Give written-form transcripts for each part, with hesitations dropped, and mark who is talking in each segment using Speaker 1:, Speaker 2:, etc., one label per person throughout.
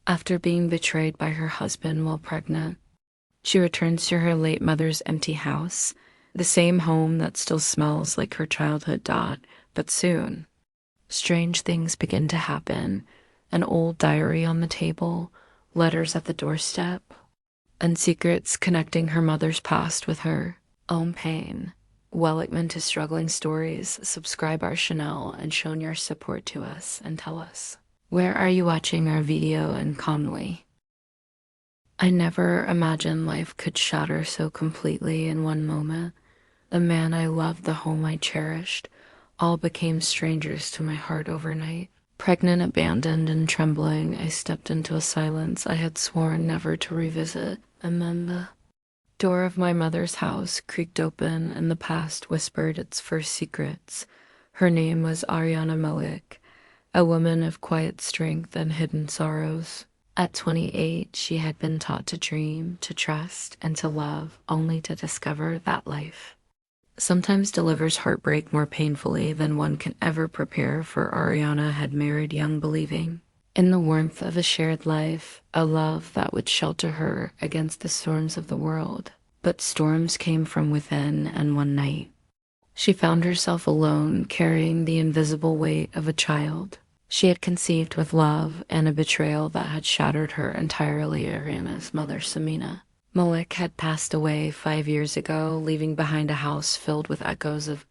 Speaker 1: After being betrayed by her husband while pregnant, she returns to her late mother's empty house, the same home that still smells like her childhood dot, but soon, strange things begin to happen. An old diary on the table, letters at the doorstep, and secrets connecting her mother's past with her own pain. Welcome to Struggling Stories. Subscribe our channel and show your support to us and tell us, where are you watching our video and calmly? I never imagined life could shatter so completely in one moment. The man I loved, the home I cherished, all became strangers to my heart overnight. Pregnant, abandoned, and trembling, I stepped into a silence I had sworn never to revisit. And then the door of my mother's house creaked open, and the past whispered its first secrets. Her name was Ariana Malik, a woman of quiet strength and hidden sorrows. At 28, she had been taught to dream, to trust, and to love, only to discover that life sometimes delivers heartbreak more painfully than one can ever prepare for. Ariana had married young, believing in the warmth of a shared life, a love that would shelter her against the storms of the world. But storms came from within, and one night, she found herself alone, carrying the invisible weight of a child she had conceived with love, and a betrayal that had shattered her entirely. Ariana's mother, Samina Malik, had passed away 5 years ago, leaving behind a house filled with echoes of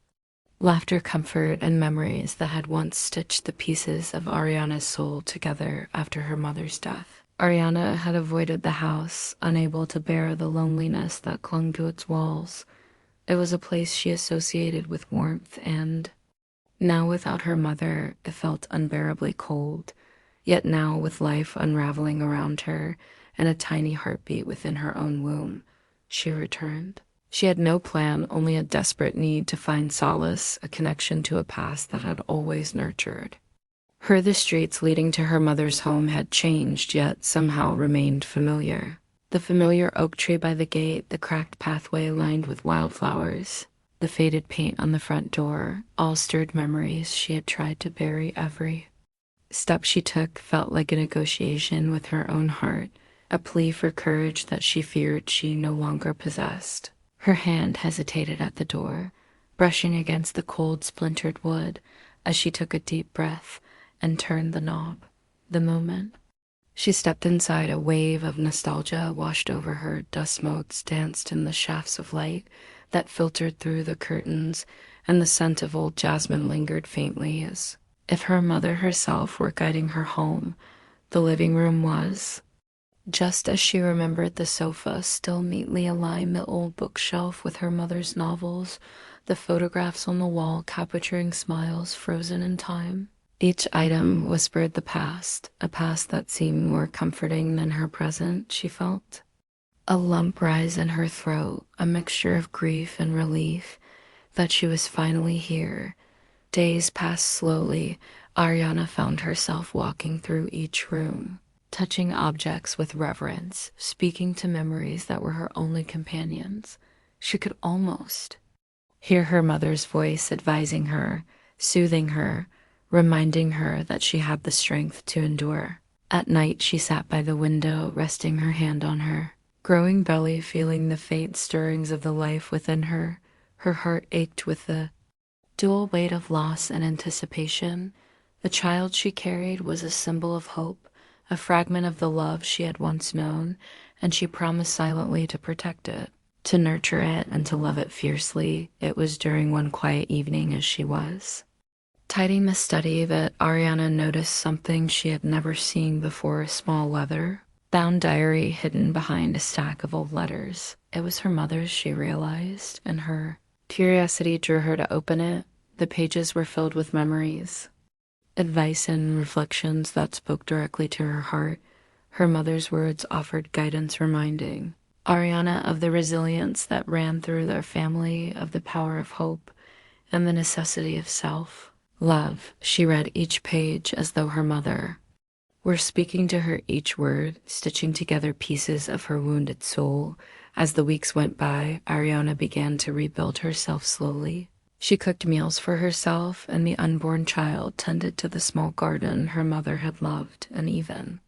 Speaker 1: laughter, comfort, and memories that had once stitched the pieces of Ariana's soul together after her mother's death. Ariana had avoided the house, unable to bear the loneliness that clung to its walls. It was a place she associated with warmth, and now without her mother, it felt unbearably cold. Yet now, with life unraveling around her and a tiny heartbeat within her own womb, she returned. She had no plan, only a desperate need to find solace, a connection to a past that had always nurtured her. The streets leading to her mother's home had changed, yet somehow remained familiar. The familiar oak tree by the gate, the cracked pathway lined with wildflowers, the faded paint on the front door, all stirred memories she had tried to bury. Every step she took felt like a negotiation with her own heart, a plea for courage that she feared she no longer possessed. Her hand hesitated at the door, brushing against the cold, splintered wood as she took a deep breath and turned the knob. The moment she stepped inside, a wave of nostalgia washed over her. Dust motes danced in the shafts of light that filtered through the curtains, and the scent of old jasmine lingered faintly, as if her mother herself were guiding her home. The living room was just as she remembered, the sofa still neatly aligned, the old bookshelf with her mother's novels, the photographs on the wall capturing smiles frozen in time. Each item whispered the past, a past that seemed more comforting than her present. She felt a lump rise in her throat, a mixture of grief and relief that she was finally here. Days passed slowly. Ariana found herself walking through each room, touching objects with reverence, speaking to memories that were her only companions. She could almost hear her mother's voice advising her, soothing her, reminding her that she had the strength to endure. At night, she sat by the window, resting her hand on her growing belly, feeling the faint stirrings of the life within her. Her heart ached with the dual weight of loss and anticipation. The child she carried was a symbol of hope, a fragment of the love she had once known, and she promised silently to protect it, to nurture it, and to love it fiercely. It was during one quiet evening as she was tidying the study that Ariana noticed something she had never seen before: a small leather-bound diary hidden behind a stack of old letters. It was her mother's, she realized, and her curiosity drew her to open it. The pages were filled with memories, advice, and reflections that spoke directly to her heart. Her mother's words offered guidance, reminding Ariana of the resilience that ran through their family, of the power of hope, and the necessity of self-love. She read each page as though her mother were speaking to her, each word stitching together pieces of her wounded soul. As the weeks went by, Ariana began to rebuild herself slowly. She cooked meals for herself and the unborn child, tended to the small garden her mother had loved, and even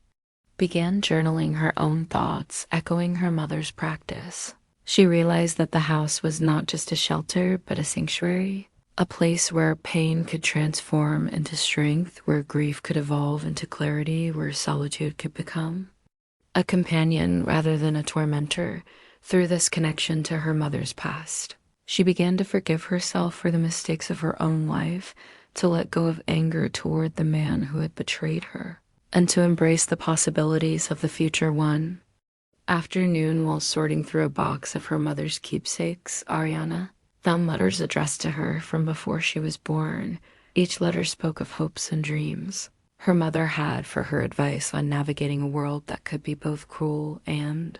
Speaker 1: began journaling her own thoughts, echoing her mother's practice. She realized that the house was not just a shelter, but a sanctuary, a place where pain could transform into strength, where grief could evolve into clarity, where solitude could become a companion rather than a tormentor. Through this connection to her mother's past, she began to forgive herself for the mistakes of her own life, to let go of anger toward the man who had betrayed her, and to embrace the possibilities of the future one. After noon, while sorting through a box of her mother's keepsakes, Ariana found letters addressed to her from before she was born. Each letter spoke of hopes and dreams her mother had for her advice on navigating a world that could be both cruel and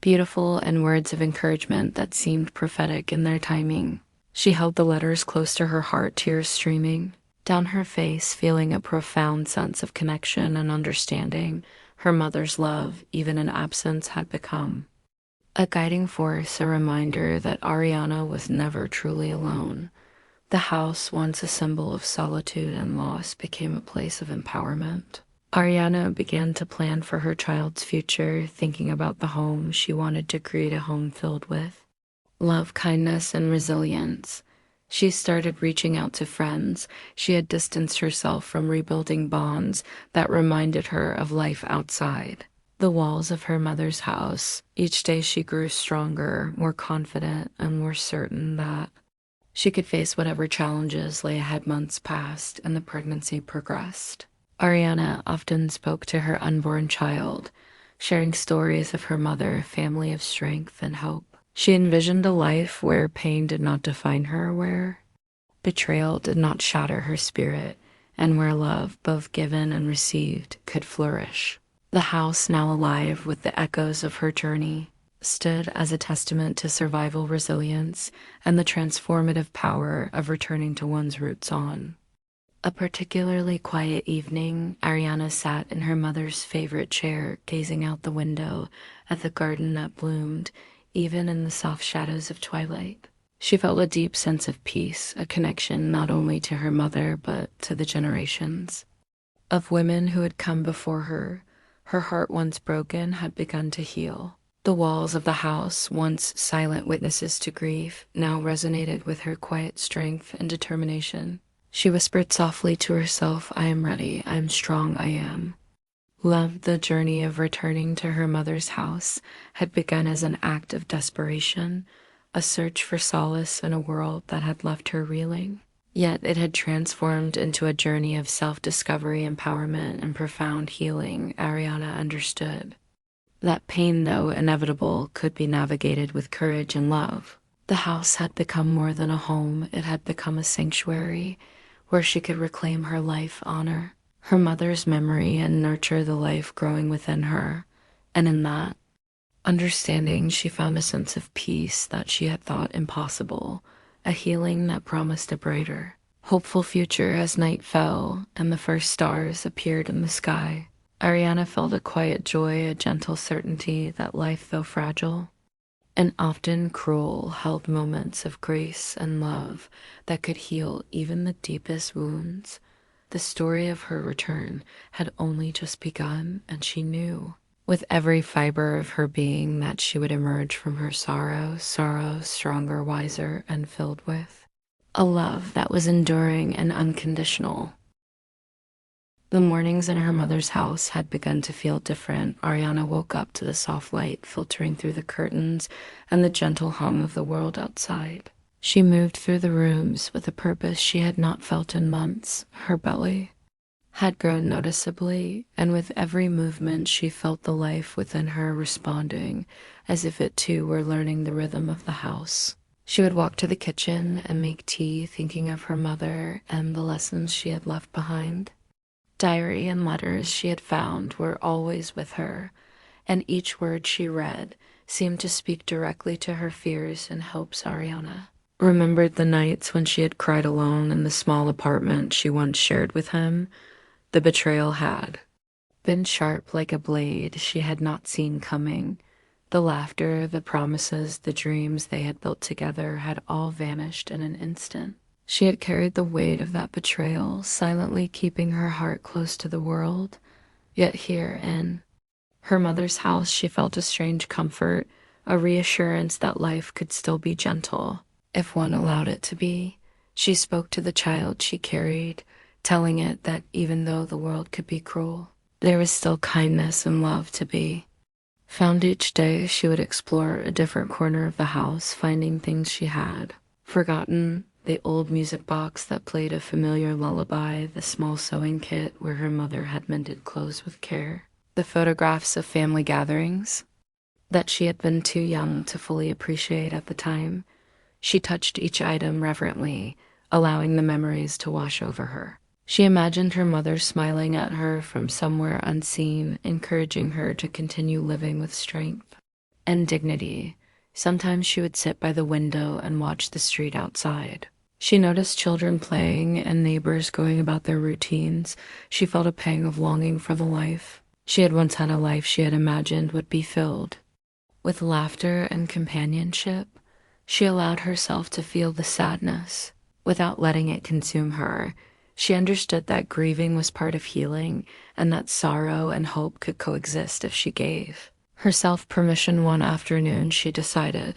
Speaker 1: beautiful, and words of encouragement that seemed prophetic in their timing. She held the letters close to her heart, tears streaming down her face, feeling a profound sense of connection and understanding. Her mother's love, even in absence, had become a guiding force, a reminder that Ariana was never truly alone. The house, once a symbol of solitude and loss, became a place of empowerment. Ariana began to plan for her child's future, thinking about the home she wanted to create, a home filled with love, kindness, and resilience. She started reaching out to friends. She had distanced herself from rebuilding bonds that reminded her of life outside the walls of her mother's house. Each day she grew stronger, more confident, and more certain that she could face whatever challenges lay ahead. Months passed, and the pregnancy progressed. Ariana often spoke to her unborn child, sharing stories of her mother, family of strength and hope. She envisioned a life where pain did not define her, where betrayal did not shatter her spirit, and where love, both given and received, could flourish. The house, now alive with the echoes of her journey, stood as a testament to survival, resilience, and the transformative power of returning to one's roots. On a particularly quiet evening, Ariana sat in her mother's favorite chair, gazing out the window at the garden that bloomed, even in the soft shadows of twilight. She felt a deep sense of peace, a connection not only to her mother, but to the generations of women who had come before her. Her heart, once broken, had begun to heal. The walls of the house, once silent witnesses to grief, now resonated with her quiet strength and determination. She whispered softly to herself, "I am ready, I am strong, I am." Love. The journey of returning to her mother's house had begun as an act of desperation, a search for solace in a world that had left her reeling. Yet it had transformed into a journey of self-discovery, empowerment, and profound healing. Ariana understood that pain, though inevitable, could be navigated with courage and love. The house had become more than a home. It had become a sanctuary where she could reclaim her life, honor her mother's memory, and nurture the life growing within her. And in that understanding, she found a sense of peace that she had thought impossible, a healing that promised a brighter, hopeful future. As night fell and the first stars appeared in the sky, Ariana felt a quiet joy, a gentle certainty that life, though fragile and often cruel, held moments of grace and love that could heal even the deepest wounds. The story of her return had only just begun, and she knew with every fiber of her being that she would emerge from her sorrow stronger, wiser, and filled with a love that was enduring and unconditional. The mornings in her mother's house had begun to feel different. Ariana woke up to the soft light filtering through the curtains and the gentle hum of the world outside. She moved through the rooms with a purpose she had not felt in months. Her belly had grown noticeably, and with every movement she felt the life within her responding, as if it too were learning the rhythm of the house. She would walk to the kitchen and make tea, thinking of her mother and the lessons she had left behind. Diary and letters she had found were always with her, and each word she read seemed to speak directly to her fears and hopes. Ariana remembered the nights when she had cried alone in the small apartment she once shared with him. The betrayal had been sharp like a blade she had not seen coming. The laughter, the promises, the dreams they had built together had all vanished in an instant. She had carried the weight of that betrayal, silently keeping her heart close to the world. Yet here, in Her mother's house, she felt a strange comfort, a reassurance that life could still be gentle, if one allowed it to be. She spoke to the child she carried, telling it that even though the world could be cruel, there was still kindness and love to be. Found each day, she would explore a different corner of the house, finding things she had forgotten, the old music box that played a familiar lullaby, the small sewing kit where her mother had mended clothes with care, the photographs of family gatherings that she had been too young to fully appreciate at the time. She touched each item reverently, allowing the memories to wash over her. She imagined her mother smiling at her from somewhere unseen, encouraging her to continue living with strength and dignity. Sometimes she would sit by the window and watch the street outside. She noticed children playing and neighbors going about their routines. She felt a pang of longing for the life she had once had, a life she had imagined would be filled with laughter and companionship. She allowed herself to feel the sadness without letting it consume her. She understood that grieving was part of healing and that sorrow and hope could coexist if she gave herself permission. One afternoon, she decided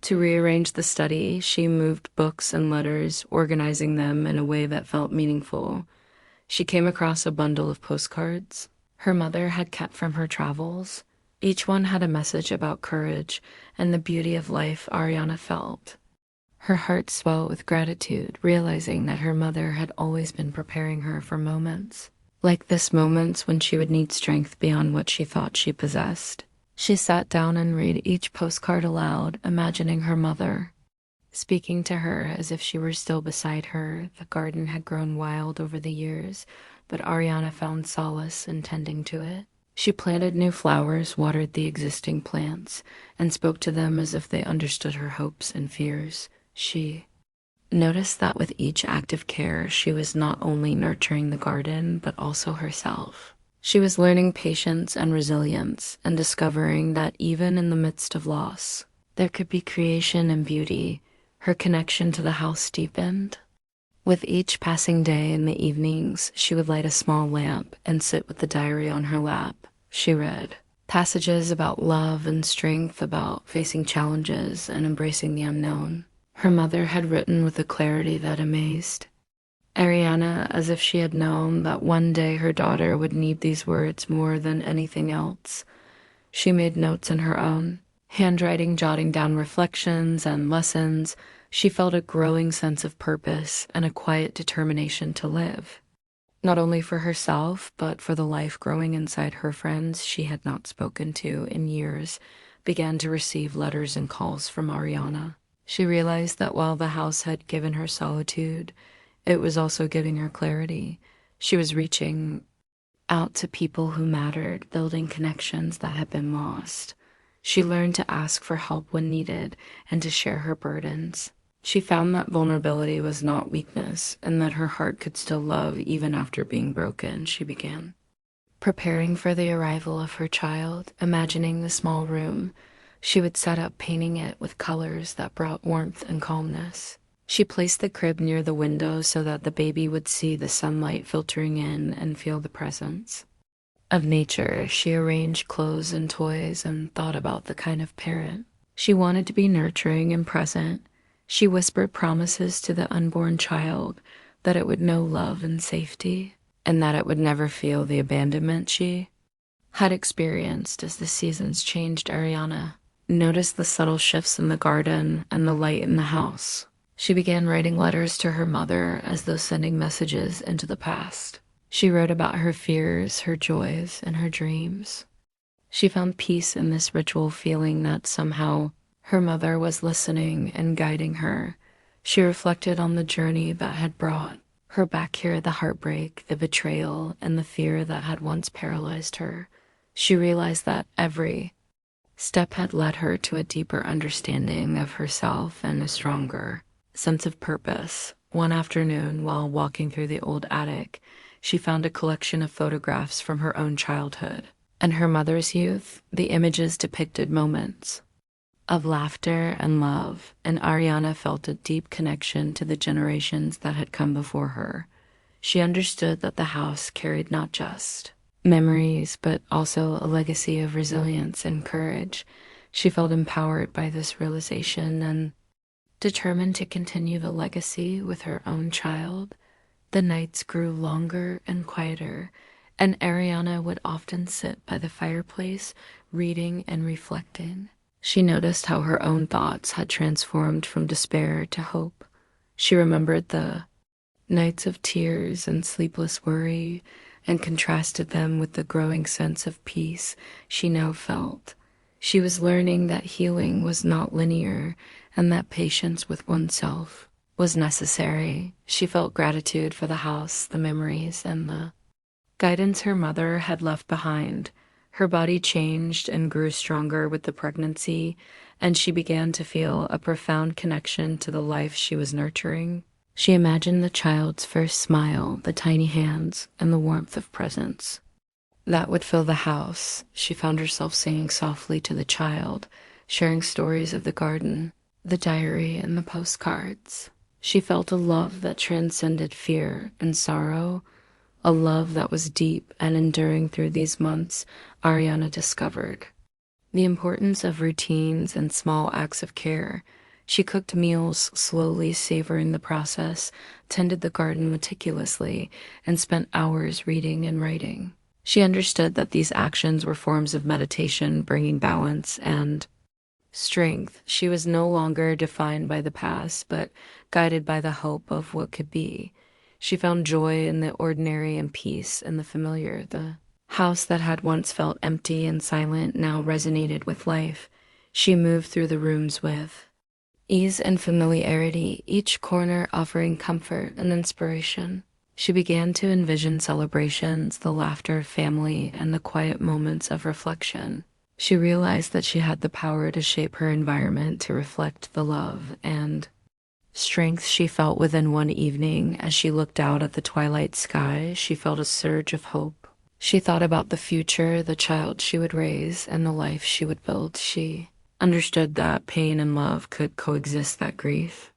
Speaker 1: to rearrange the study. She moved books and letters, organizing them in a way that felt meaningful. She came across a bundle of postcards her mother had kept from her travels. Each one had a message about courage and the beauty of life. Ariana felt her heart swell with gratitude, realizing that her mother had always been preparing her for moments like this, moments when she would need strength beyond what she thought she possessed. She sat down and read each postcard aloud, imagining her mother speaking to her as if she were still beside her. The garden had grown wild over the years, but Ariana found solace in tending to it. She planted new flowers, watered the existing plants, and spoke to them as if they understood her hopes and fears. She noticed that with each act of care, she was not only nurturing the garden, but also herself. She was learning patience and resilience, and discovering that even in the midst of loss, there could be creation and beauty. Her connection to the house deepened. With each passing day, in the evenings, she would light a small lamp and sit with the diary on her lap. She read passages about love and strength, about facing challenges and embracing the unknown. Her mother had written with a clarity that amazed Ariana, as if she had known that one day her daughter would need these words more than anything else. She made notes in her own handwriting, jotting down reflections and lessons. She felt a growing sense of purpose and a quiet determination to live, not only for herself, but for the life growing inside her. Friends she had not spoken to in years began to receive letters and calls from Ariana. She realized that while the house had given her solitude, it was also giving her clarity. She was reaching out to people who mattered, building connections that had been lost. She learned to ask for help when needed and to share her burdens. She found that vulnerability was not weakness and that her heart could still love even after being broken. She began preparing for the arrival of her child, imagining the small room. She would set up, painting it with colors that brought warmth and calmness. She placed the crib near the window so that the baby would see the sunlight filtering in and feel the presence of nature. She arranged clothes and toys and thought about the kind of parent she wanted to be, nurturing and present. She whispered promises to the unborn child that it would know love and safety, and that it would never feel the abandonment she had experienced. As the seasons changed, Ariana noticed the subtle shifts in the garden and the light in the house. She began writing letters to her mother as though sending messages into the past. She wrote about her fears, her joys, and her dreams. She found peace in this ritual, feeling that somehow her mother was listening and guiding her. She reflected on the journey that had brought her back here, the heartbreak, the betrayal, and the fear that had once paralyzed her. She realized that every step had led her to a deeper understanding of herself and a stronger sense of purpose. One afternoon, while walking through the old attic, she found a collection of photographs from her own childhood and her mother's youth. The images depicted moments of laughter and love, and Ariana felt a deep connection to the generations that had come before her. She understood that the house carried not just memories, but also a legacy of resilience and courage. She felt empowered by this realization and determined to continue the legacy with her own child. The nights grew longer and quieter, and Ariana would often sit by the fireplace, reading and reflecting. She noticed how her own thoughts had transformed from despair to hope. She remembered the nights of tears and sleepless worry and contrasted them with the growing sense of peace she now felt. She was learning that healing was not linear and that patience with oneself was necessary. She felt gratitude for the house, the memories, and the guidance her mother had left behind. Her body changed and grew stronger with the pregnancy, and she began to feel a profound connection to the life she was nurturing. She imagined the child's first smile, the tiny hands, and the warmth of presence that would fill the house. She found herself singing softly to the child, sharing stories of the garden, the diary, and the postcards. She felt a love that transcended fear and sorrow, a love that was deep and enduring. Through these months, Ariana discovered the importance of routines and small acts of care. She cooked meals slowly, savoring the process, tended the garden meticulously, and spent hours reading and writing. She understood that these actions were forms of meditation, bringing balance and strength. She was no longer defined by the past, but guided by the hope of what could be. She found joy in the ordinary and peace in the familiar. The house that had once felt empty and silent now resonated with life. She moved through the rooms with ease and familiarity, each corner offering comfort and inspiration. She began to envision celebrations, the laughter of family, and the quiet moments of reflection. She realized that she had the power to shape her environment to reflect the love and strength she felt within. One evening, as she looked out at the twilight sky, she felt a surge of hope. She thought about the future, the child she would raise, and the life she would build. She understood that pain and love could coexist, that grief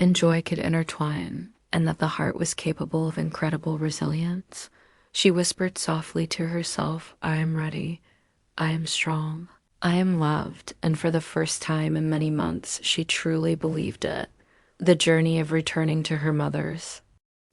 Speaker 1: and joy could intertwine, and that the heart was capable of incredible resilience. She whispered softly to herself, "I am ready. I am strong. I am loved." And for the first time in many months, she truly believed it. The journey of returning to her mother's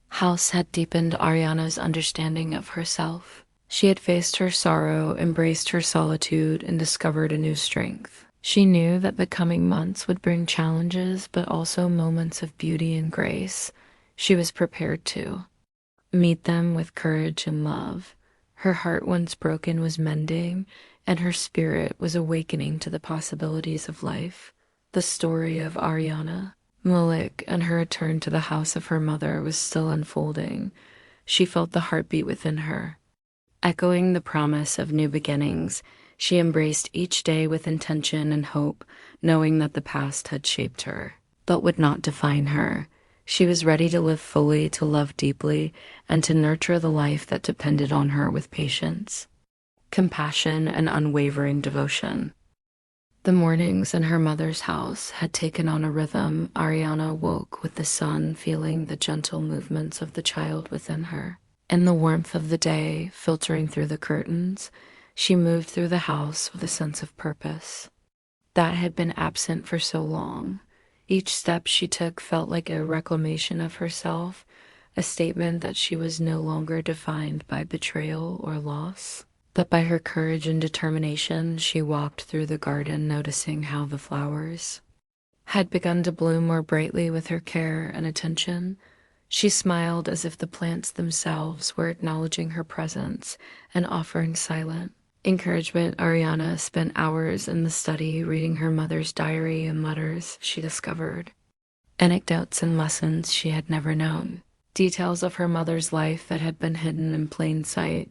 Speaker 1: house had deepened Ariana's understanding of herself. She had faced her sorrow, embraced her solitude, and discovered a new strength. She knew that the coming months would bring challenges, but also moments of beauty and grace. She was prepared to meet them with courage and love. Her heart, once broken, was mending, and her spirit was awakening to the possibilities of life. The story of Ariana, Malik, and her return to the house of her mother was still unfolding. She felt the heartbeat within her, echoing the promise of new beginnings. She embraced each day with intention and hope, knowing that the past had shaped her, but would not define her. She was ready to live fully, to love deeply, and to nurture the life that depended on her with patience, compassion, and unwavering devotion. The mornings in her mother's house had taken on a rhythm. Ariana woke with the sun, feeling the gentle movements of the child within her. In the warmth of the day, filtering through the curtains, she moved through the house with a sense of purpose that had been absent for so long. Each step she took felt like a reclamation of herself, a statement that she was no longer defined by betrayal or loss, but by her courage and determination. She walked through the garden, noticing how the flowers had begun to bloom more brightly with her care and attention. She smiled as if the plants themselves were acknowledging her presence and offering silent encouragement. Ariana spent hours in the study, reading her mother's diary and letters. She discovered anecdotes and lessons she had never known, details of her mother's life that had been hidden in plain sight.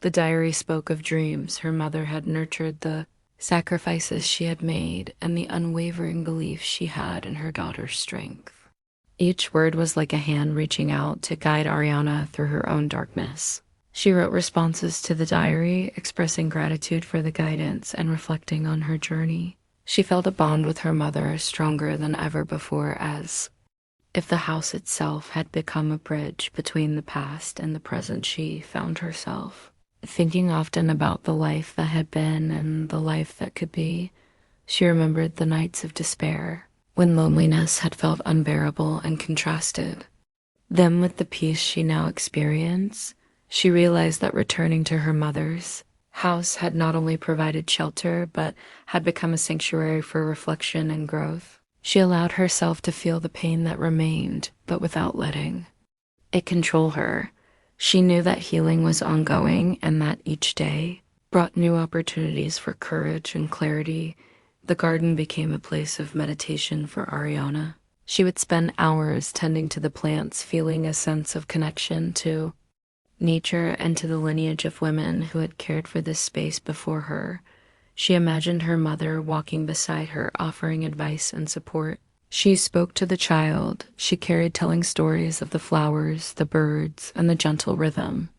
Speaker 1: The diary spoke of dreams her mother had nurtured, the sacrifices she had made, and the unwavering belief she had in her daughter's strength. Each word was like a hand reaching out to guide Ariana through her own darkness. She wrote responses to the diary, expressing gratitude for the guidance and reflecting on her journey. She felt a bond with her mother stronger than ever before, as if the house itself had become a bridge between the past and the present. She found herself Thinking often about the life that had been and the life that could be, she remembered the nights of despair, when loneliness had felt unbearable and contrasted. Then, with the peace she now experienced, she realized that returning to her mother's house had not only provided shelter, but had become a sanctuary for reflection and growth. She allowed herself to feel the pain that remained, but without letting it control her. She knew that healing was ongoing and that each day brought new opportunities for courage and clarity. The garden became a place of meditation for Ariana. She would spend hours tending to the plants, feeling a sense of connection to nature and to the lineage of women who had cared for this space before her. She imagined her mother walking beside her, offering advice and support. She spoke to the child she carried, telling stories of the flowers, the birds, and the gentle rhythm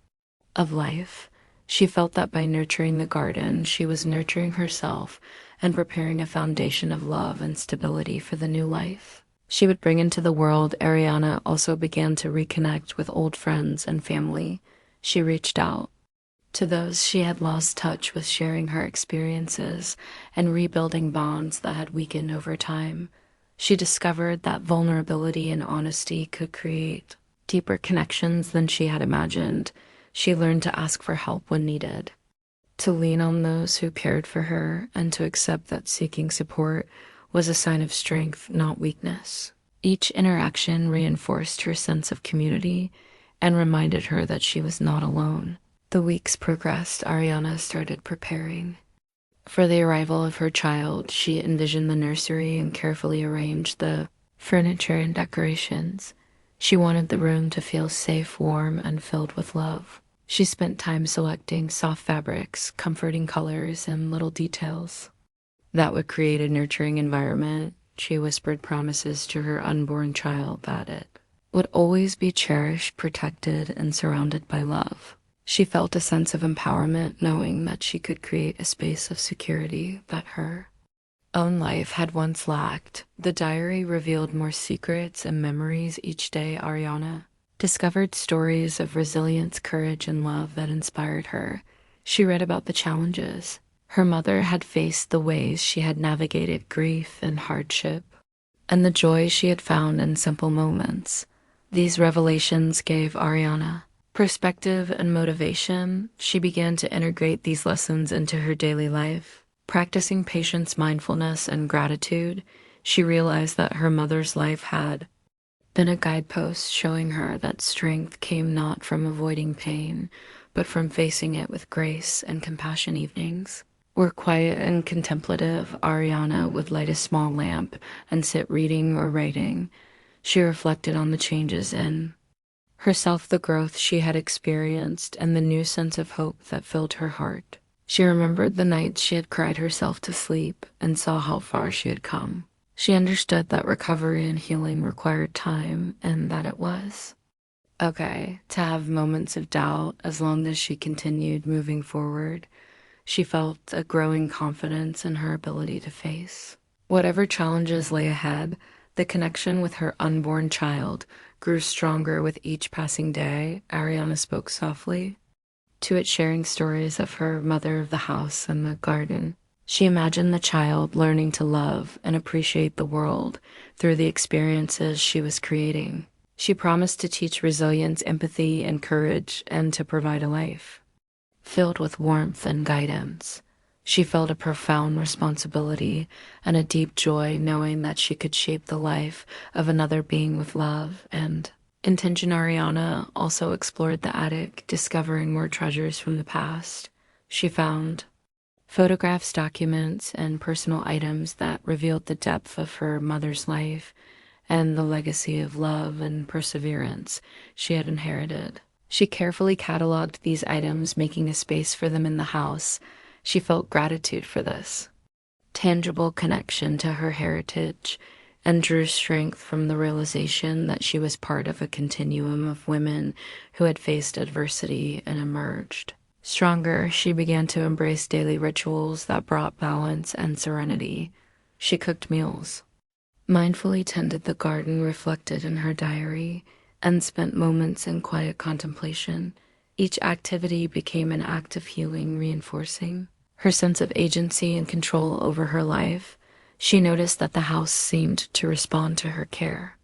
Speaker 1: of life. She felt that by nurturing the garden, she was nurturing herself and preparing a foundation of love and stability for the new life she would bring into the world. Ariana also began to reconnect with old friends and family. She reached out to those she had lost touch with, sharing her experiences and rebuilding bonds that had weakened over time. She discovered that vulnerability and honesty could create deeper connections than she had imagined. She learned to ask for help when needed, to lean on those who cared for her, and to accept that seeking support was a sign of strength, not weakness. Each interaction reinforced her sense of community and reminded her that she was not alone. The weeks progressed. Ariana started preparing for the arrival of her child. She envisioned the nursery and carefully arranged the furniture and decorations. She wanted the room to feel safe, warm, and filled with love. She spent time selecting soft fabrics, comforting colors, and little details that would create a nurturing environment. She whispered promises to her unborn child that it would always be cherished, protected, and surrounded by love. She felt a sense of empowerment, knowing that she could create a space of security that her own life had once lacked. The diary revealed more secrets and memories each day. Ariana discovered stories of resilience, courage, and love that inspired her. She read about the challenges her mother had faced, the ways she had navigated grief and hardship, and the joy she had found in simple moments. These revelations gave Ariana perspective and motivation. She began to integrate these lessons into her daily life. Practicing patience, mindfulness, and gratitude, she realized that her mother's life had been a guidepost showing her that strength came not from avoiding pain, but from facing it with grace and compassion. Evenings were quiet and contemplative. Ariana would light a small lamp and sit reading or writing. She reflected on the changes in herself, the growth she had experienced, and the new sense of hope that filled her heart. She remembered the nights she had cried herself to sleep and saw how far she had come. She understood that recovery and healing required time, and that it was okay to have moments of doubt as long as she continued moving forward. She felt a growing confidence in her ability to face whatever challenges lay ahead. The connection with her unborn child grew stronger with each passing day. Ariana spoke softly to it, sharing stories of her mother of the house and the garden. She imagined the child learning to love and appreciate the world through the experiences she was creating. She promised to teach resilience, empathy, and courage, and to provide a life filled with warmth and guidance. She felt a profound responsibility and a deep joy knowing that she could shape the life of another being with love and intention. Ariana also explored the attic, discovering more treasures from the past. She found photographs, documents, and personal items that revealed the depth of her mother's life and the legacy of love and perseverance she had inherited. She carefully cataloged these items, making a space for them in the house. She felt gratitude for this tangible connection to her heritage and drew strength from the realization that she was part of a continuum of women who had faced adversity and emerged stronger. She began to embrace daily rituals that brought balance and serenity. She cooked meals, mindfully tended the garden, reflected in her diary, and spent moments in quiet contemplation. Each activity became an act of healing, reinforcing her sense of agency and control over her life. She noticed that the house seemed to respond to her care,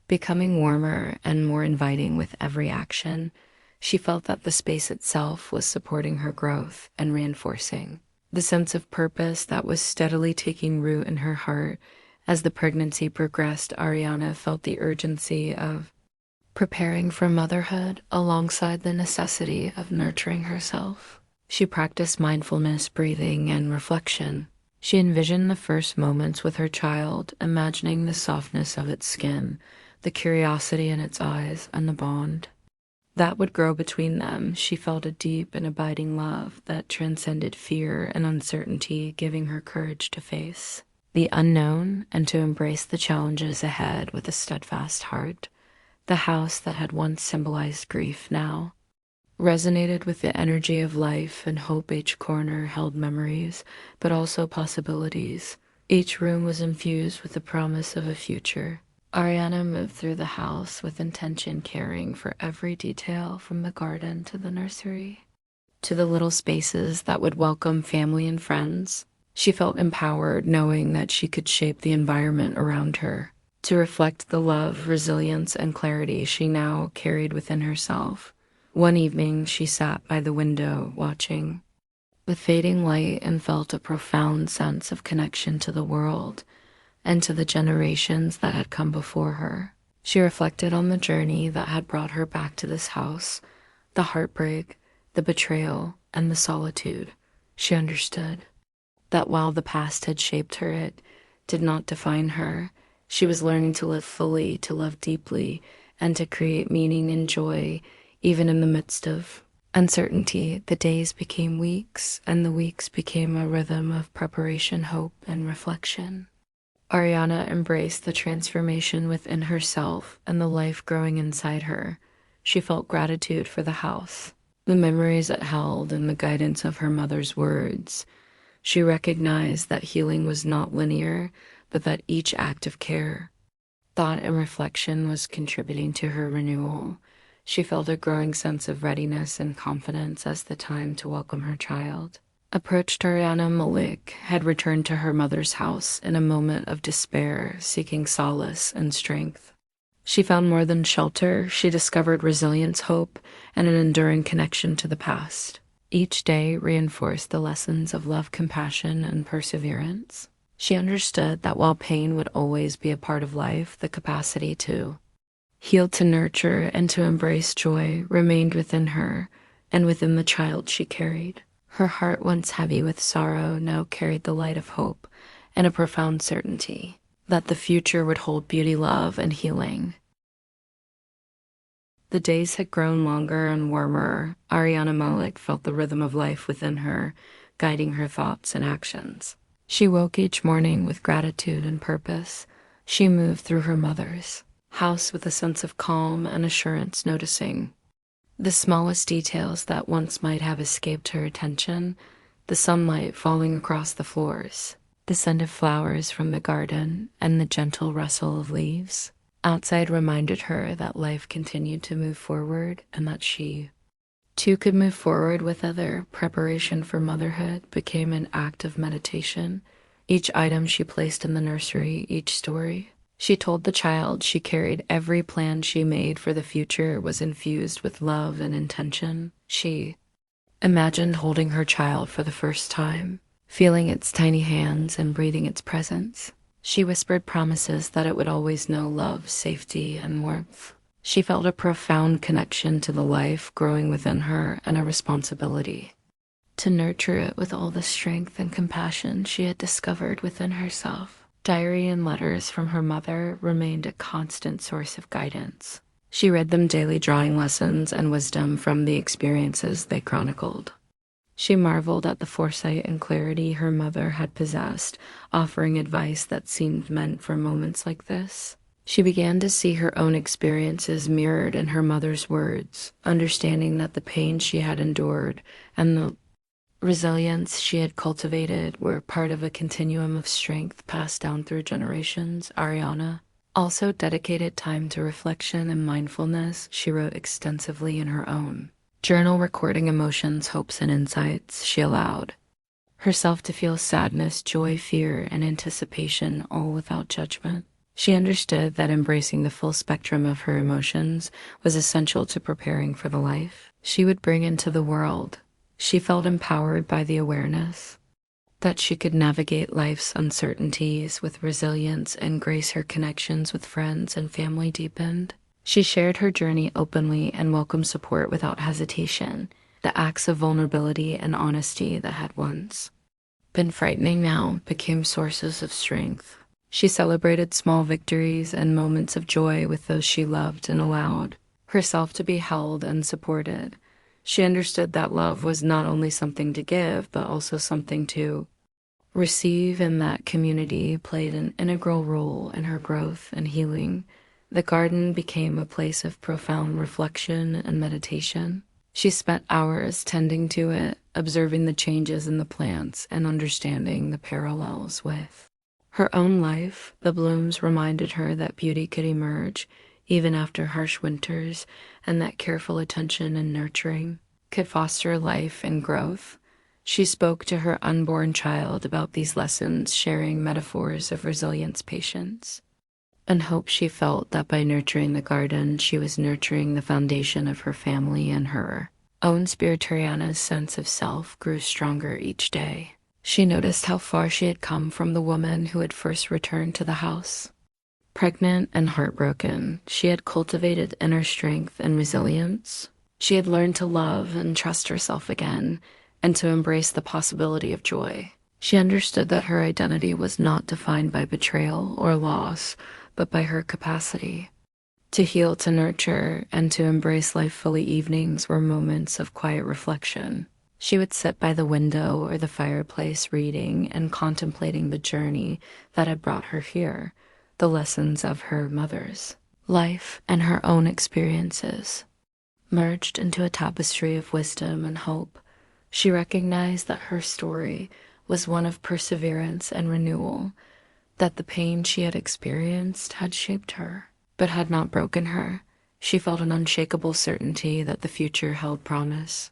Speaker 1: becoming warmer and more inviting with every action. She felt that the space itself was supporting her growth and reinforcing the sense of purpose that was steadily taking root in her heart. As the pregnancy progressed, Ariana felt the urgency of preparing for motherhood alongside the necessity of nurturing herself. She practiced mindfulness, breathing, and reflection. She envisioned the first moments with her child, imagining the softness of its skin, the curiosity in its eyes, and the bond that would grow between them. She felt a deep and abiding love that transcended fear and uncertainty, giving her courage to face the unknown and to embrace the challenges ahead with a steadfast heart. The house that had once symbolized grief now resonated with the energy of life and hope. Each corner held memories, but also possibilities. Each room was infused with the promise of a future. Ariana moved through the house with intention, caring for every detail, from the garden to the nursery, to the little spaces that would welcome family and friends. She felt empowered, knowing that she could shape the environment around her to reflect the love, resilience, and clarity she now carried within herself. One evening, she sat by the window, watching the fading light, and felt a profound sense of connection to the world and to the generations that had come before her. She reflected on the journey that had brought her back to this house, the heartbreak, the betrayal, and the solitude. She understood that while the past had shaped her, it did not define her. She was learning to live fully, to love deeply, and to create meaning and joy, even in the midst of uncertainty. The days became weeks, and the weeks became a rhythm of preparation, hope, and reflection. Ariana embraced the transformation within herself and the life growing inside her. She felt gratitude for the house, the memories it held, and the guidance of her mother's words. She recognized that healing was not linear, but that each act of care, thought, and reflection was contributing to her renewal. She felt a growing sense of readiness and confidence as the time to welcome her child approached. Ariana Malik had returned to her mother's house in a moment of despair, seeking solace and strength. She found more than shelter. She discovered resilience, hope, and an enduring connection to the past. Each day reinforced the lessons of love, compassion, and perseverance. She understood that while pain would always be a part of life, the capacity to heal, to nurture, and to embrace joy remained within her and within the child she carried. Her heart, once heavy with sorrow, now carried the light of hope and a profound certainty that the future would hold beauty, love, and healing. The days had grown longer and warmer. Ariana Malik felt the rhythm of life within her, guiding her thoughts and actions. She woke each morning with gratitude and purpose. She moved through her mother's house with a sense of calm and assurance, noticing the smallest details that once might have escaped her attention: the sunlight falling across the floors, the scent of flowers from the garden, and the gentle rustle of leaves outside reminded her that life continued to move forward, and that she too could move forward with other. Preparation for motherhood became an act of meditation. Each item she placed in the nursery, each story she told the child she carried, every plan she made for the future was infused with love and intention. She imagined holding her child for the first time, feeling its tiny hands and breathing its presence. She whispered promises that it would always know love, safety, and warmth. She felt a profound connection to the life growing within her and a responsibility to nurture it with all the strength and compassion she had discovered within herself. Diary and letters from her mother remained a constant source of guidance. She read them daily, drawing lessons and wisdom from the experiences they chronicled. She marveled at the foresight and clarity her mother had possessed, offering advice that seemed meant for moments like this. She began to see her own experiences mirrored in her mother's words, understanding that the pain she had endured and the resilience she had cultivated were part of a continuum of strength passed down through generations. Ariana also dedicated time to reflection and mindfulness. She wrote extensively in her own Journal recording emotions, hopes, and insights she allowed herself to feel sadness, joy, fear, and anticipation, all without judgment. She understood that embracing the full spectrum of her emotions was essential to preparing for the life she would bring into the world. She felt empowered by the awareness that she could navigate life's uncertainties with resilience and grace. Her connections with friends and family deepened. She shared her journey openly and welcomed support without hesitation. The acts of vulnerability and honesty that had once been frightening now became sources of strength. She celebrated small victories and moments of joy with those she loved and allowed herself to be held and supported. She understood that love was not only something to give, but also something to receive, and that community played an integral role in her growth and healing. The garden became a place of profound reflection and meditation. She spent hours tending to it, observing the changes in the plants and understanding the parallels with her own life. The blooms reminded her that beauty could emerge even after harsh winters, and that careful attention and nurturing could foster life and growth. She spoke to her unborn child about these lessons, sharing metaphors of resilience, patience, and hope. She felt that by nurturing the garden, she was nurturing the foundation of her family, and her own spirit. Ariana's sense of self grew stronger each day. She noticed how far she had come from the woman who had first returned to the house. Pregnant and heartbroken, she had cultivated inner strength and resilience. She had learned to love and trust herself again, and to embrace the possibility of joy. She understood that her identity was not defined by betrayal or loss, but by her capacity to heal, to nurture, and to embrace life fully. Evenings were moments of quiet reflection. She would sit by the window or the fireplace, reading and contemplating the journey that had brought her here, the lessons of her mother's life and her own experiences merged into a tapestry of wisdom and hope. She recognized that her story was one of perseverance and renewal, that the pain she had experienced had shaped her, but had not broken her. She felt an unshakable certainty that the future held promise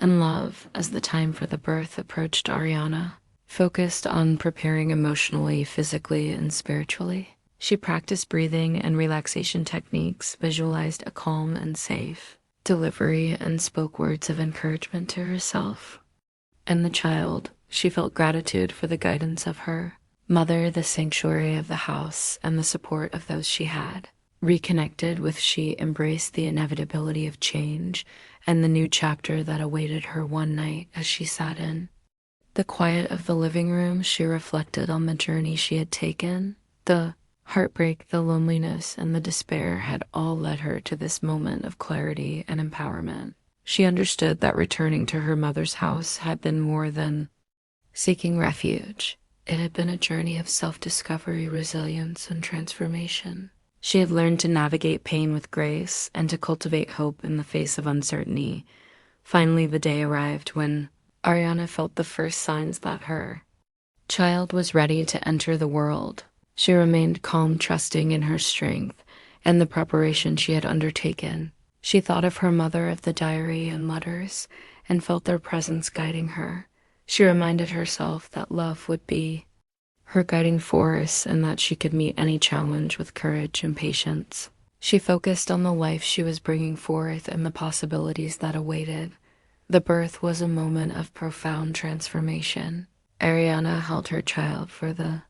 Speaker 1: and love. As the time for the birth approached, Ariana focused on preparing emotionally, physically, and spiritually. She practiced breathing and relaxation techniques, visualized a calm and safe delivery, and spoke words of encouragement to herself and the child. She felt gratitude for the guidance of her mother, the sanctuary of the house, and the support of those she had reconnected with. She embraced the inevitability of change and the new chapter that awaited her. One night, as she sat in the quiet of the living room, she reflected on the journey she had taken. The heartbreak, the loneliness, and the despair had all led her to this moment of clarity and empowerment. She understood that returning to her mother's house had been more than seeking refuge. It had been a journey of self-discovery, resilience, and transformation. She had learned to navigate pain with grace and to cultivate hope in the face of uncertainty. Finally, the day arrived when Ariana felt the first signs that her child was ready to enter the world. She remained calm, trusting in her strength and the preparation she had undertaken. She thought of her mother, of the diary and letters, and felt their presence guiding her. She reminded herself that love would be her guiding force, and that she could meet any challenge with courage and patience. She focused on the life she was bringing forth and the possibilities that awaited. The birth was a moment of profound transformation. Ariana held her child for the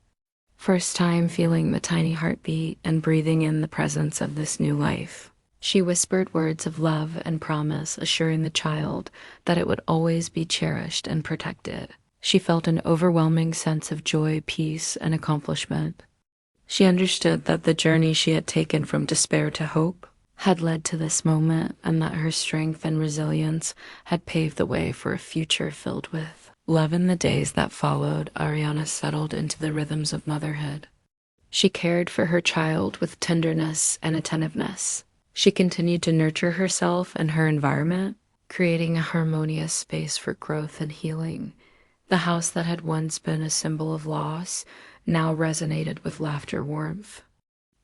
Speaker 1: first time, feeling the tiny heartbeat and breathing in the presence of this new life. She whispered words of love and promise, assuring the child that it would always be cherished and protected. She felt an overwhelming sense of joy, peace, and accomplishment. She understood that the journey she had taken from despair to hope had led to this moment, and that her strength and resilience had paved the way for a future filled with love. In the days that followed, Ariana settled into the rhythms of motherhood. She cared for her child with tenderness and attentiveness. She continued to nurture herself and her environment, creating a harmonious space for growth and healing. The house that had once been a symbol of loss now resonated with laughter, warmth,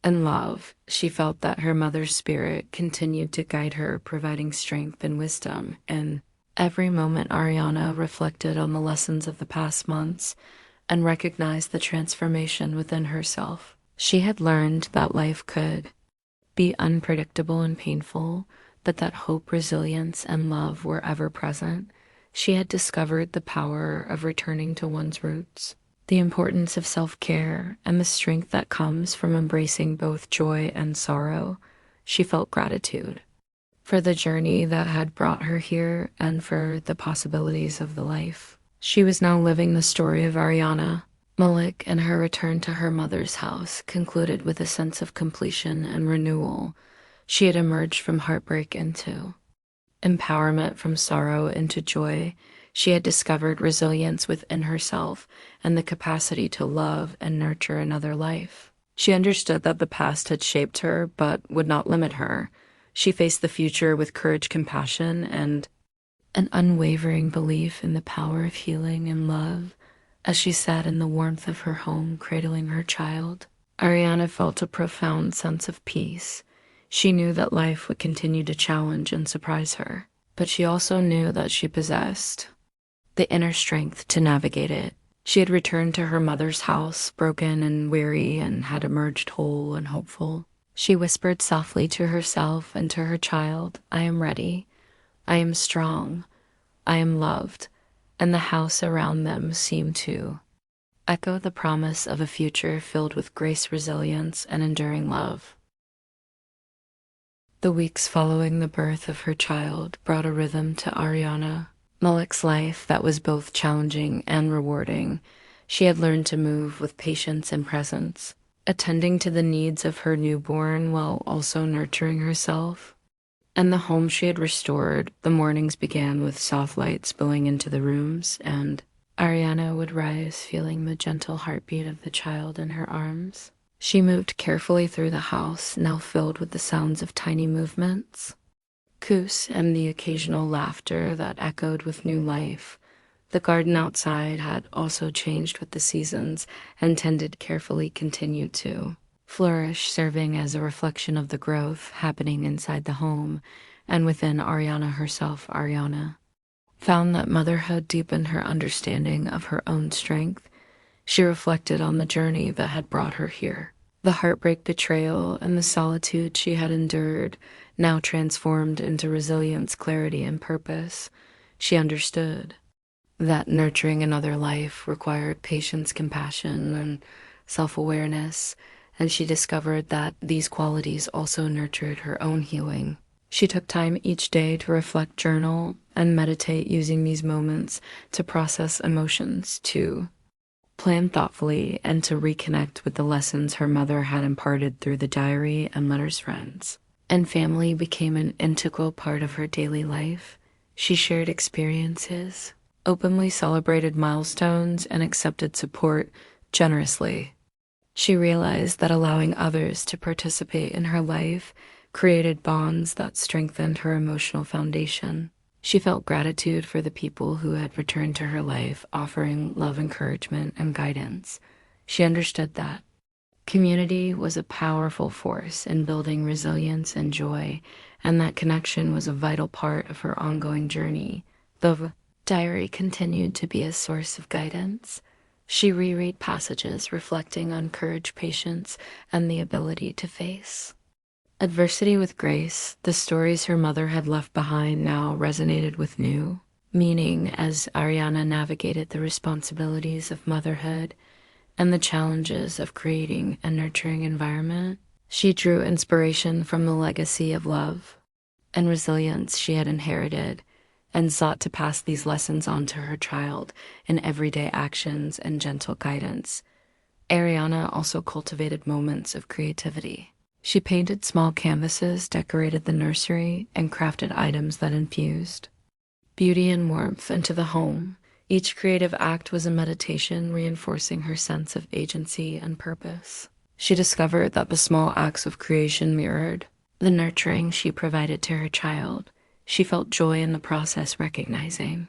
Speaker 1: and love. She felt that her mother's spirit continued to guide her, providing strength and wisdom. And every moment, Ariana reflected on the lessons of the past months and recognized the transformation within herself. She had learned that life could be unpredictable and painful, but that hope, resilience, and love were ever present. She had discovered the power of returning to one's roots, the importance of self-care, and the strength that comes from embracing both joy and sorrow. She felt gratitude for the journey that had brought her here and for the possibilities of the life. She was now living the story of Ariana. Malik and her return to her mother's house concluded with a sense of completion and renewal. She had emerged from heartbreak into empowerment, from sorrow into joy. She had discovered resilience within herself and the capacity to love and nurture another life. She understood that the past had shaped her but would not limit her. She faced the future with courage, compassion, and an unwavering belief in the power of healing and love. As she sat in the warmth of her home, cradling her child, Ariana felt a profound sense of peace. She knew that life would continue to challenge and surprise her, but she also knew that she possessed the inner strength to navigate it. She had returned to her mother's house, broken and weary, and had emerged whole and hopeful. She whispered softly to herself and to her child, "I am ready. I am strong. I am loved." And the house around them seemed to echo the promise of a future filled with grace, resilience, and enduring love. The weeks following the birth of her child brought a rhythm to Ariana. Malik's life that was both challenging and rewarding. She had learned to move with patience and presence, attending to the needs of her newborn while also nurturing herself. And the home she had restored, the mornings began with soft light spilling into the rooms, and Ariana would rise feeling the gentle heartbeat of the child in her arms. She moved carefully through the house, now filled with the sounds of tiny movements, coos, and the occasional laughter that echoed with new life. The garden outside had also changed with the seasons, and tended carefully continued to flourish, serving as a reflection of the growth happening inside the home and within Ariana herself. Ariana found that motherhood deepened her understanding of her own strength. She reflected on the journey that had brought her here. The heartbreak, betrayal, and the solitude she had endured now transformed into resilience, clarity, and purpose. She understood that nurturing another life required patience, compassion, and self-awareness, and she discovered that these qualities also nurtured her own healing. She took time each day to reflect, journal, and meditate, using these moments to process emotions, to plan thoughtfully, and to reconnect with the lessons her mother had imparted through the diary and letters. Friends and family became an integral part of her daily life. She shared experiences, openly celebrated milestones, and accepted support generously. She realized that allowing others to participate in her life created bonds that strengthened her emotional foundation. She felt gratitude for the people who had returned to her life, offering love, encouragement, and guidance. She understood that community was a powerful force in building resilience and joy, and that connection was a vital part of her ongoing journey. The diary continued to be a source of guidance. She reread passages reflecting on courage, patience, and the ability to face adversity with grace. The stories her mother had left behind now resonated with new meaning as Ariana navigated the responsibilities of motherhood and the challenges of creating a nurturing environment. She drew inspiration from the legacy of love and resilience she had inherited, and sought to pass these lessons on to her child in everyday actions and gentle guidance. Ariana also cultivated moments of creativity. She painted small canvases, decorated the nursery, and crafted items that infused beauty and warmth into the home. Each creative act was a meditation, reinforcing her sense of agency and purpose. She discovered that the small acts of creation mirrored the nurturing she provided to her child. She felt joy in the process, recognizing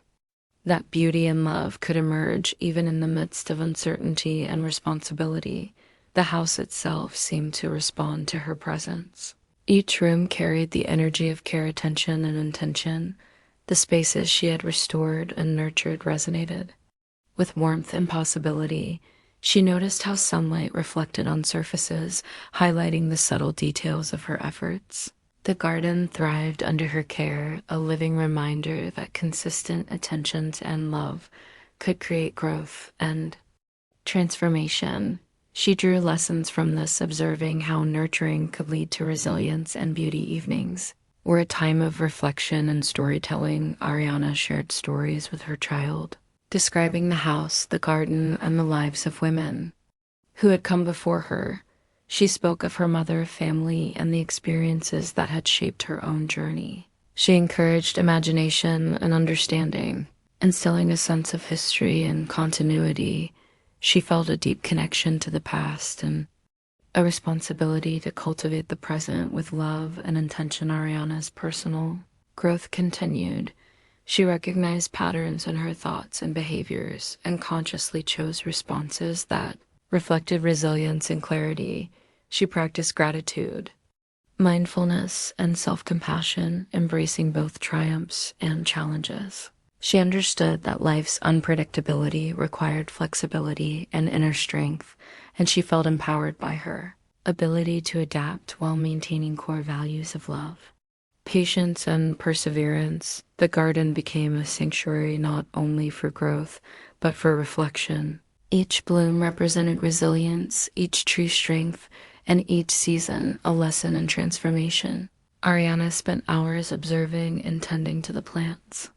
Speaker 1: that beauty and love could emerge even in the midst of uncertainty and responsibility. The house itself seemed to respond to her presence. Each room carried the energy of care, attention, and intention. The spaces she had restored and nurtured resonated with warmth and possibility. She noticed how sunlight reflected on surfaces, highlighting the subtle details of her efforts. The garden thrived under her care, a living reminder that consistent attention and love could create growth and transformation. She drew lessons from this, observing how nurturing could lead to resilience, and beauty evenings were a time of reflection and storytelling. Ariana shared stories with her child, describing the house, the garden, and the lives of women who had come before her. She spoke of her mother, family, and the experiences that had shaped her own journey. She encouraged imagination and understanding, instilling a sense of history and continuity. She felt a deep connection to the past and a responsibility to cultivate the present with love and intention. Ariana's personal growth continued. She recognized patterns in her thoughts and behaviors and consciously chose responses that reflected resilience and clarity. She practiced gratitude, mindfulness, and self-compassion, embracing both triumphs and challenges. She understood that life's unpredictability required flexibility and inner strength, and she felt empowered by her ability to adapt while maintaining core values of love, patience, and perseverance. The garden became a sanctuary not only for growth, but for reflection. Each bloom represented resilience, each tree strength, and each season a lesson in transformation. Ariana spent hours observing and tending to the plants,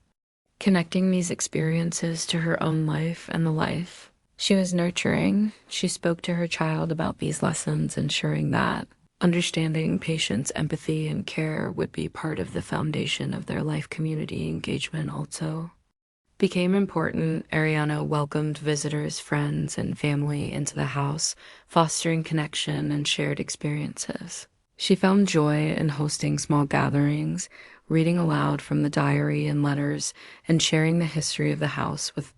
Speaker 1: connecting these experiences to her own life and the life she was nurturing. She spoke to her child about these lessons, ensuring that understanding, patience, empathy, and care would be part of the foundation of their life. Community engagement also became important. Ariana welcomed visitors, friends, and family into the house, fostering connection and shared experiences. She found joy in hosting small gatherings, reading aloud from the diary and letters, and sharing the history of the house with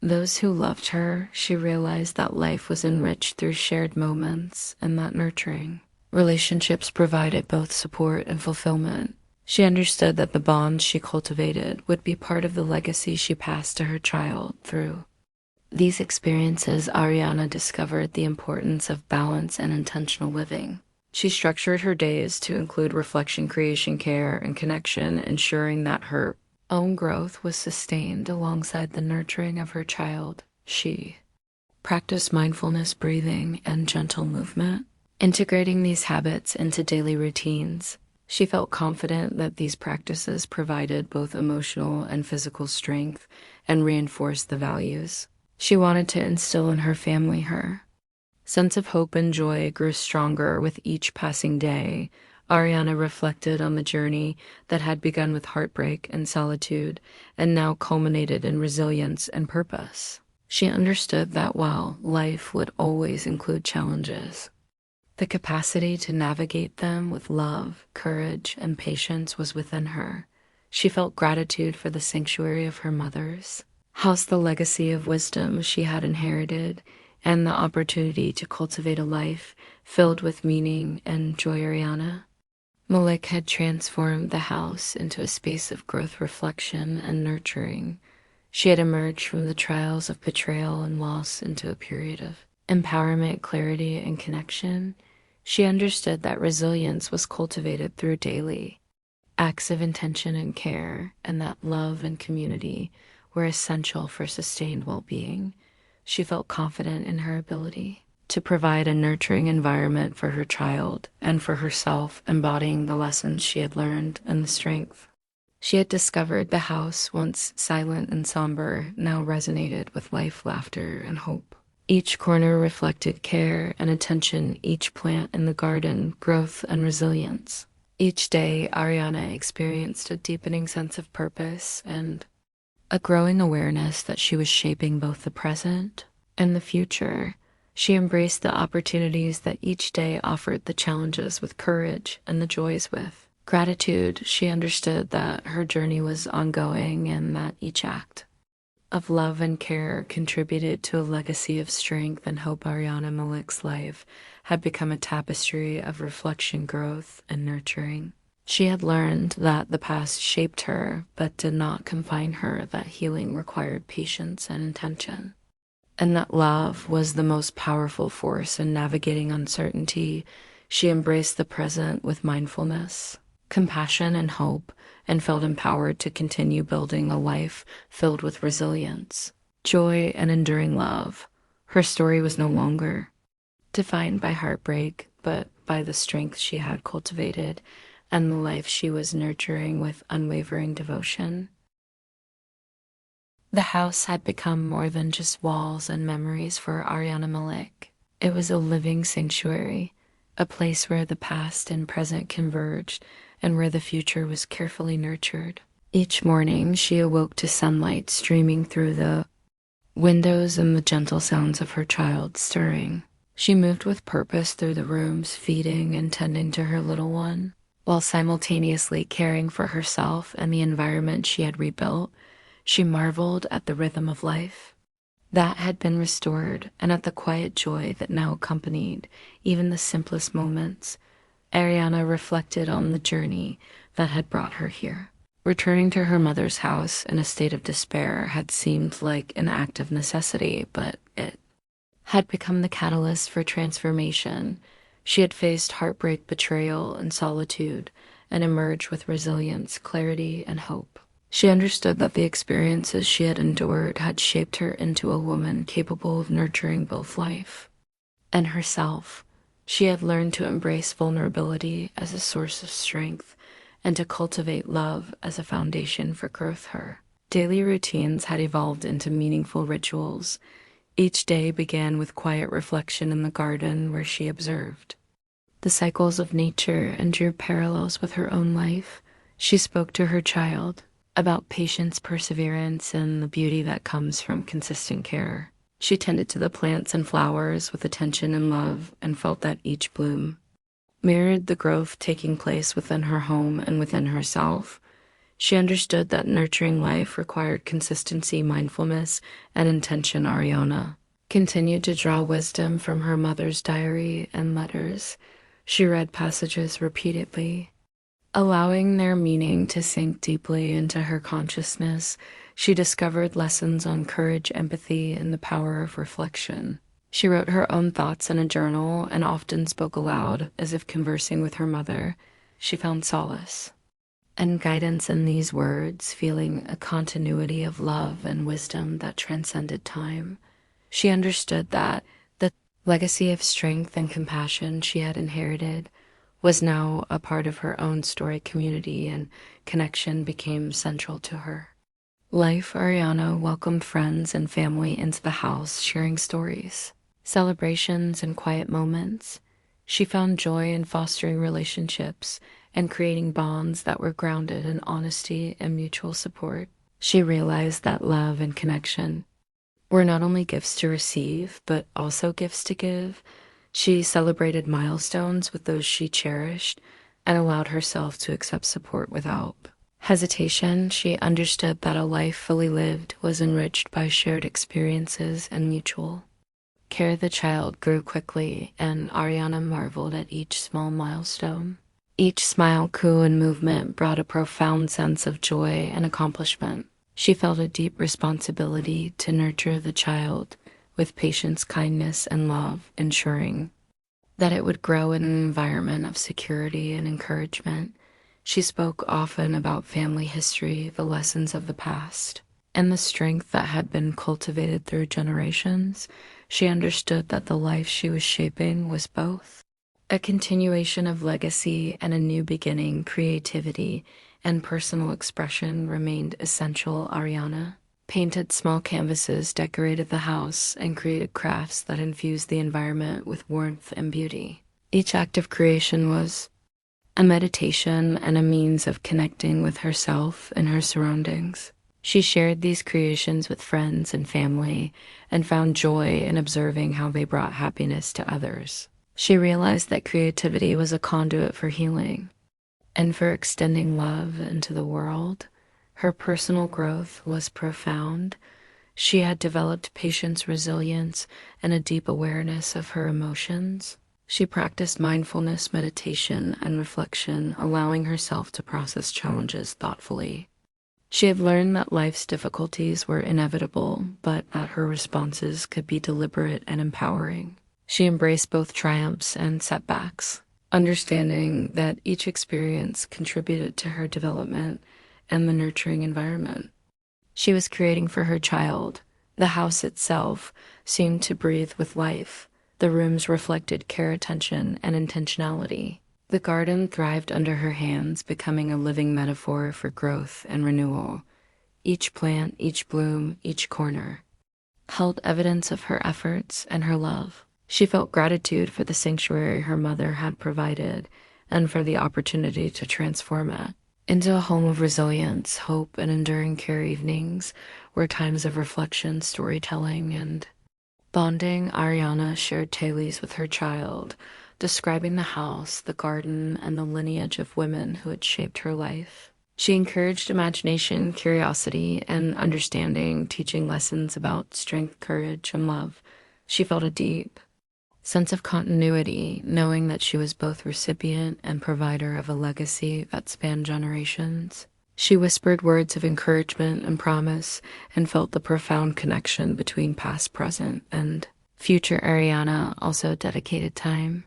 Speaker 1: those who loved her. She realized that life was enriched through shared moments and that nurturing relationships provided both support and fulfillment. She understood that the bonds she cultivated would be part of the legacy she passed to her child. Through these experiences, Ariana discovered the importance of balance and intentional living. She structured her days to include reflection, creation, care, and connection, ensuring that her own growth was sustained alongside the nurturing of her child. She practiced mindfulness, breathing, and gentle movement, integrating these habits into daily routines. She felt confident that these practices provided both emotional and physical strength and reinforced the values she wanted to instill in her family. Her sense of hope and joy grew stronger with each passing day. Ariana reflected on the journey that had begun with heartbreak and solitude and now culminated in resilience and purpose. She understood that while life would always include challenges, the capacity to navigate them with love, courage, and patience was within her. She felt gratitude for the sanctuary of her mother's house, the legacy of wisdom she had inherited, and the opportunity to cultivate a life filled with meaning and joy. Ariana Malik had transformed the house into a space of growth, reflection, and nurturing. She had emerged from the trials of betrayal and loss into a period of empowerment, clarity, and connection. She understood that resilience was cultivated through daily acts of intention and care, and that love and community were essential for sustained well-being. She felt confident in her ability to provide a nurturing environment for her child and for herself, embodying the lessons she had learned and the strength she had discovered. The house, once silent and somber, now resonated with life, laughter, and hope. Each corner reflected care and attention, each plant in the garden, growth and resilience. Each day, Ariana experienced a deepening sense of purpose and a growing awareness that she was shaping both the present and the future. She embraced the opportunities that each day offered, the challenges with courage and the joys with gratitude. She understood that her journey was ongoing and that each act of love and care contributed to a legacy of strength and hope. Ariana Malik's life had become a tapestry of reflection, growth, and nurturing. She had learned that the past shaped her, but did not confine her, that healing required patience and intention, and that love was the most powerful force in navigating uncertainty. She embraced the present with mindfulness, compassion, and hope, and felt empowered to continue building a life filled with resilience, joy, and enduring love. Her story was no longer defined by heartbreak, but by the strength she had cultivated and the life she was nurturing with unwavering devotion. The house had become more than just walls and memories for Ariana Malik. It was a living sanctuary, a place where the past and present converged and where the future was carefully nurtured. Each morning, she awoke to sunlight streaming through the windows and the gentle sounds of her child stirring. She moved with purpose through the rooms, feeding and tending to her little one, while simultaneously caring for herself and the environment she had rebuilt. She marveled at the rhythm of life that had been restored and at the quiet joy that now accompanied even the simplest moments. Ariana reflected on the journey that had brought her here. Returning to her mother's house in a state of despair had seemed like an act of necessity, but it had become the catalyst for transformation. She had faced heartbreak, betrayal, and solitude, and emerged with resilience, clarity, and hope. She understood that the experiences she had endured had shaped her into a woman capable of nurturing both life and herself. She had learned to embrace vulnerability as a source of strength and to cultivate love as a foundation for growth. Her daily routines had evolved into meaningful rituals. Each day began with quiet reflection in the garden where she observed the cycles of nature and drew parallels with her own life. She spoke to her child about patience, perseverance, and the beauty that comes from consistent care. She tended to the plants and flowers with attention and love and felt that each bloom mirrored the growth taking place within her home and within herself. She understood that nurturing life required consistency, mindfulness, and intention. Ariana continued to draw wisdom from her mother's diary and letters. She read passages repeatedly, allowing their meaning to sink deeply into her consciousness. She discovered lessons on courage, empathy, and the power of reflection. She wrote her own thoughts in a journal and often spoke aloud, as if conversing with her mother. She found solace and guidance in these words, feeling a continuity of love and wisdom that transcended time. She understood that the legacy of strength and compassion she had inherited was now a part of her own story. Community and connection became central to her life. Ariana welcomed friends and family into the house, sharing stories, celebrations, and quiet moments. She found joy in fostering relationships and creating bonds that were grounded in honesty and mutual support. She realized that love and connection were not only gifts to receive, but also gifts to give. She celebrated milestones with those she cherished and allowed herself to accept support without hesitation. She understood that a life fully lived was enriched by shared experiences and mutual care. The child grew quickly, and Ariana marveled at each small milestone. Each smile, coo, and movement brought a profound sense of joy and accomplishment. She felt a deep responsibility to nurture the child with patience, kindness, and love, ensuring that it would grow in an environment of security and encouragement. She spoke often about family history, the lessons of the past, and the strength that had been cultivated through generations. She understood that the life she was shaping was both a continuation of legacy and a new beginning. Creativity and personal expression remained essential. Ariana painted small canvases, decorated the house, and created crafts that infused the environment with warmth and beauty. Each act of creation was a meditation and a means of connecting with herself and her surroundings. She shared these creations with friends and family and found joy in observing how they brought happiness to others. She realized that creativity was a conduit for healing and for extending love into the world. Her personal growth was profound. She had developed patience, resilience, and a deep awareness of her emotions. She practiced mindfulness, meditation, and reflection, allowing herself to process challenges thoughtfully. She had learned that life's difficulties were inevitable, but that her responses could be deliberate and empowering. She embraced both triumphs and setbacks, understanding that each experience contributed to her development and the nurturing environment she was creating for her child. The house itself seemed to breathe with life. The rooms reflected care, attention, and intentionality. The garden thrived under her hands, becoming a living metaphor for growth and renewal. Each plant, each bloom, each corner held evidence of her efforts and her love. She felt gratitude for the sanctuary her mother had provided and for the opportunity to transform it into a home of resilience, hope, and enduring care. Evenings were times of reflection, storytelling, and bonding. Ariana shared tales with her child, describing the house, the garden, and the lineage of women who had shaped her life. She encouraged imagination, curiosity, and understanding, teaching lessons about strength, courage, and love. She felt a deep sense of continuity, knowing that she was both recipient and provider of a legacy that spanned generations. She whispered words of encouragement and promise and felt the profound connection between past, present, and future. Ariana also dedicated time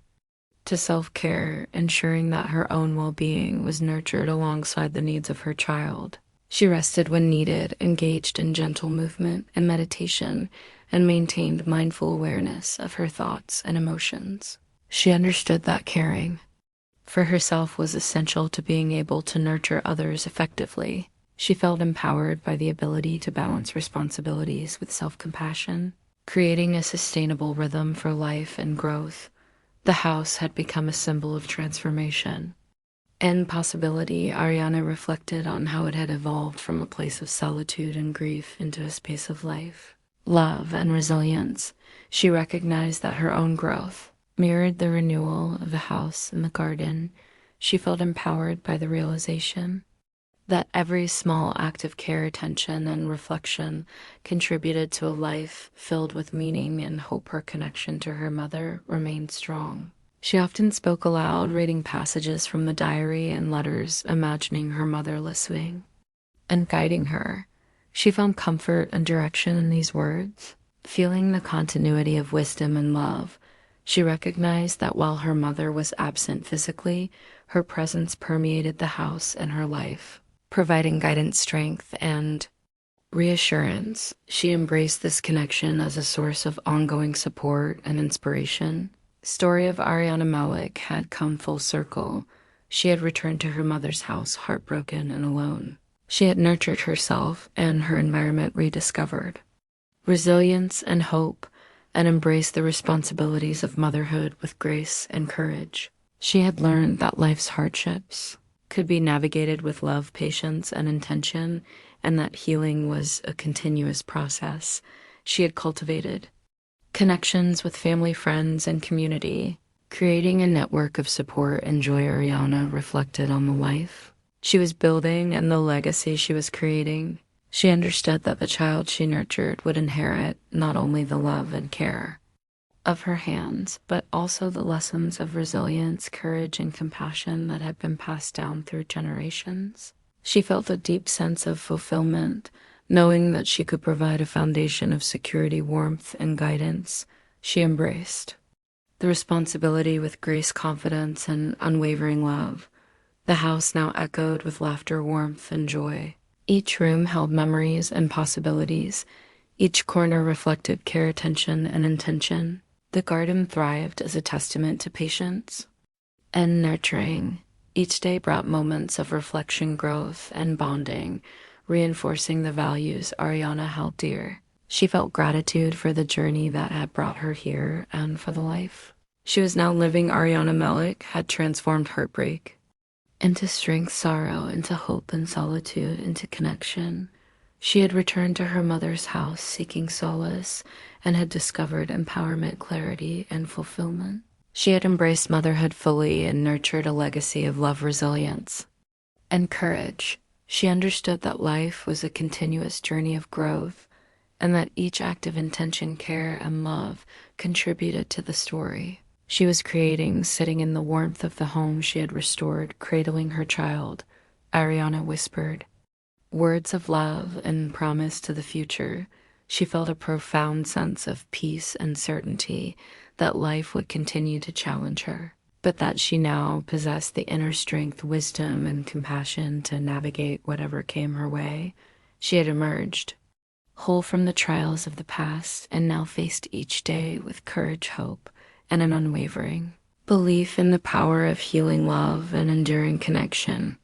Speaker 1: to self-care, ensuring that her own well-being was nurtured alongside the needs of her child. She rested when needed, engaged in gentle movement and meditation, and maintained mindful awareness of her thoughts and emotions. She understood that caring for herself was essential to being able to nurture others effectively. She felt empowered by the ability to balance responsibilities with self-compassion, creating a sustainable rhythm for life and growth. The house had become a symbol of transformation and possibility. Ariana reflected on how it had evolved from a place of solitude and grief into a space of life, love, and resilience. She recognized that her own growth mirrored the renewal of the house and the garden. She felt empowered by the realization that every small act of care, attention, and reflection contributed to a life filled with meaning and hope. Her connection to her mother remained strong. She often spoke aloud, reading passages from the diary and letters, imagining her mother listening and guiding her. She found comfort and direction in these words. Feeling the continuity of wisdom and love, she recognized that while her mother was absent physically, her presence permeated the house and her life, providing guidance, strength, and reassurance. She embraced this connection as a source of ongoing support and inspiration. The story of Ariana Malik had come full circle. She had returned to her mother's house heartbroken and alone. She had nurtured herself and her environment, rediscovered resilience and hope, and embraced the responsibilities of motherhood with grace and courage. She had learned that life's hardships could be navigated with love, patience, and intention, and that healing was a continuous process. She had cultivated connections with family, friends, and community, creating a network of support and joy. Ariana reflected on the life she was building and the legacy she was creating. She understood that the child she nurtured would inherit not only the love and care of her hands, but also the lessons of resilience, courage, and compassion that had been passed down through generations. She felt a deep sense of fulfillment, knowing that she could provide a foundation of security, warmth, and guidance. She embraced the responsibility with grace, confidence, and unwavering love. The house now echoed with laughter, warmth, and joy. Each room held memories and possibilities. Each corner reflected care, attention, and intention. The garden thrived as a testament to patience and nurturing. Each day brought moments of reflection, growth, and bonding, reinforcing the values Ariana held dear. She felt gratitude for the journey that had brought her here and for the life she was now living. Ariana Malik had transformed heartbreak into strength, sorrow into hope, and solitude into connection. She had returned to her mother's house seeking solace and had discovered empowerment, clarity, and fulfillment. She had embraced motherhood fully and nurtured a legacy of love, resilience, and courage. She understood that life was a continuous journey of growth and that each act of intention, care, and love contributed to the story. She was creating, sitting in the warmth of the home she had restored, cradling her child, Ariana whispered. Words of love and promise to the future. She felt a profound sense of peace and certainty that life would continue to challenge her, but that she now possessed the inner strength, wisdom, and compassion to navigate whatever came her way. She had emerged, whole from the trials of the past, and now faced each day with courage, hope, and an unwavering belief in the power of healing love and enduring connection.